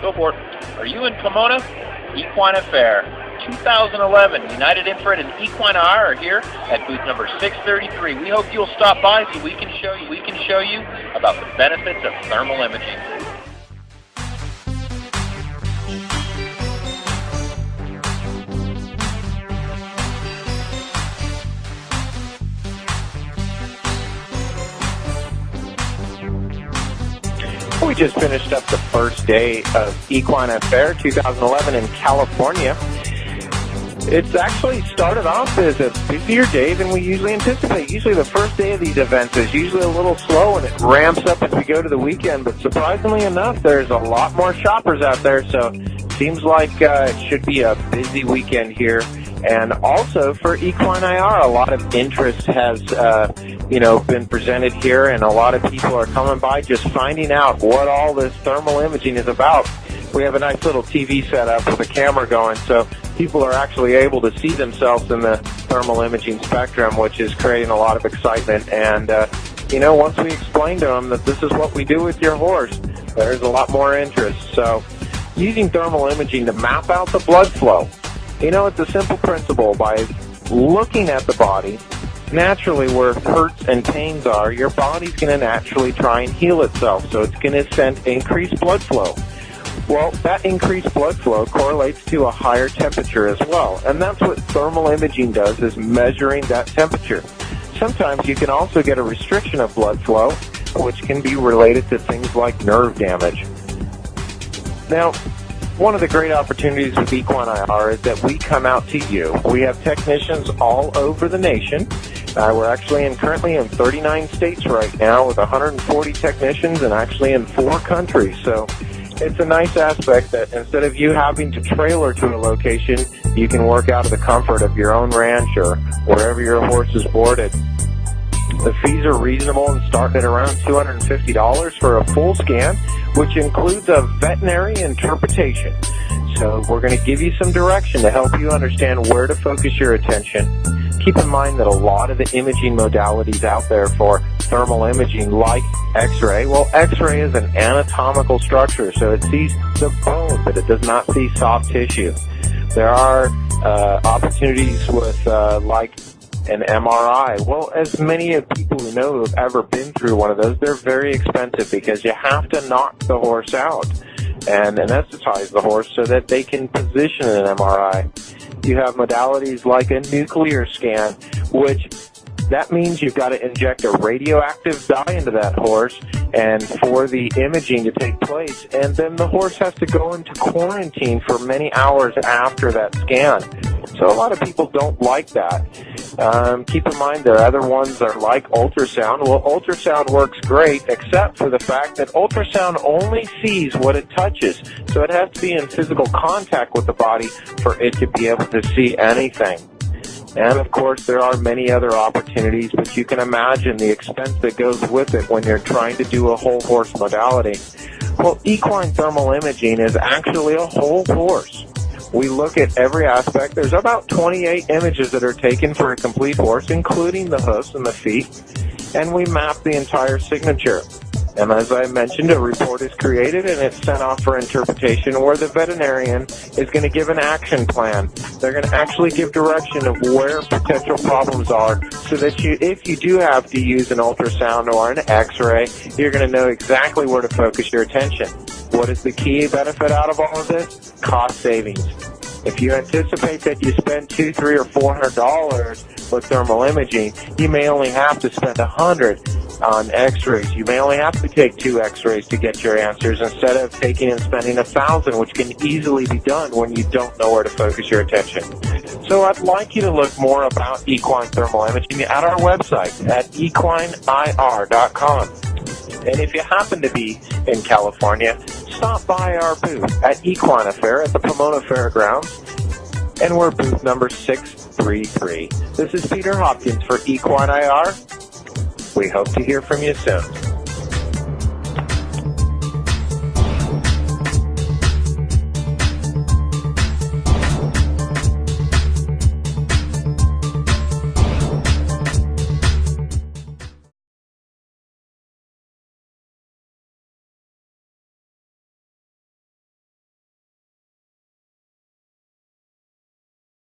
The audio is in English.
Go for it. Are you in Pomona? Equine Affaire 2011. United Infrared and EquineIR are here at booth number 633. We hope you'll stop by so we can show you about the benefits of thermal imaging. We just finished up the first day of Equine Affaire 2011 in California. It's actually started off as a busier day than we usually anticipate. Usually the first day of these events is usually a little slow and it ramps up as we go to the weekend, but surprisingly enough, there's a lot more shoppers out there, so it seems like it should be a busy weekend here. And also for EquineIR, a lot of interest has been presented here, and a lot of people are coming by just finding out what all this thermal imaging is about. We have a nice little TV set up with a camera going, so people are actually able to see themselves in the thermal imaging spectrum, which is creating a lot of excitement. And, once we explain to them that this is what we do with your horse, there's a lot more interest. So using thermal imaging to map out the blood flow, it's a simple principle. By looking at the body, naturally where hurts and pains are, your body's going to naturally try and heal itself. So it's going to send increased blood flow. Well, that increased blood flow correlates to a higher temperature as well. And that's what thermal imaging does, is measuring that temperature. Sometimes you can also get a restriction of blood flow, which can be related to things like nerve damage. Now, one of the great opportunities with EquineIR is that we come out to you. We have technicians all over the nation. We're actually currently in 39 states right now with 140 technicians and actually in 4 countries. So it's a nice aspect that instead of you having to trailer to a location, you can work out of the comfort of your own ranch or wherever your horse is boarded. The fees are reasonable and start at around $250 for a full scan, which includes a veterinary interpretation. So we're going to give you some direction to help you understand where to focus your attention. Keep in mind that a lot of the imaging modalities out there for thermal imaging, like X-ray, well, X-ray is an anatomical structure, so it sees the bone, but it does not see soft tissue. There are opportunities with like an MRI. Well, as many of people who know who have ever been through one of those, they're very expensive because you have to knock the horse out and anesthetize the horse so that they can position an MRI. You have modalities like a nuclear scan, which that means you've got to inject a radioactive dye into that horse and for the imaging to take place, and then the horse has to go into quarantine for many hours after that scan. So a lot of people don't like that. Keep in mind there are other ones that are like ultrasound. Well, ultrasound works great except for the fact that ultrasound only sees what it touches. So it has to be in physical contact with the body for it to be able to see anything. And of course there are many other opportunities, but you can imagine the expense that goes with it when you're trying to do a whole horse modality. Well, equine thermal imaging is actually a whole horse. We look at every aspect. There's about 28 images that are taken for a complete horse, including the hoofs and the feet, and we map the entire signature. And as I mentioned, a report is created and it's sent off for interpretation where the veterinarian is going to give an action plan. They're going to actually give direction of where potential problems are so that if you do have to use an ultrasound or an X-ray, you're going to know exactly where to focus your attention. What is the key benefit out of all of this? Cost savings. If you anticipate that you spend $200, $300, or $400 with thermal imaging, you may only have to spend $100 on X-rays. You may only have to take 2 X-rays to get your answers instead of taking and spending $1,000, which can easily be done when you don't know where to focus your attention. So I'd like you to look more about equine thermal imaging at our website at equineinir.com. And if you happen to be in California, stop by our booth at Equine Affaire at the Pomona Fairgrounds, and we're booth number 633. This is Peter Hopkins for EquineIR. We hope to hear from you soon.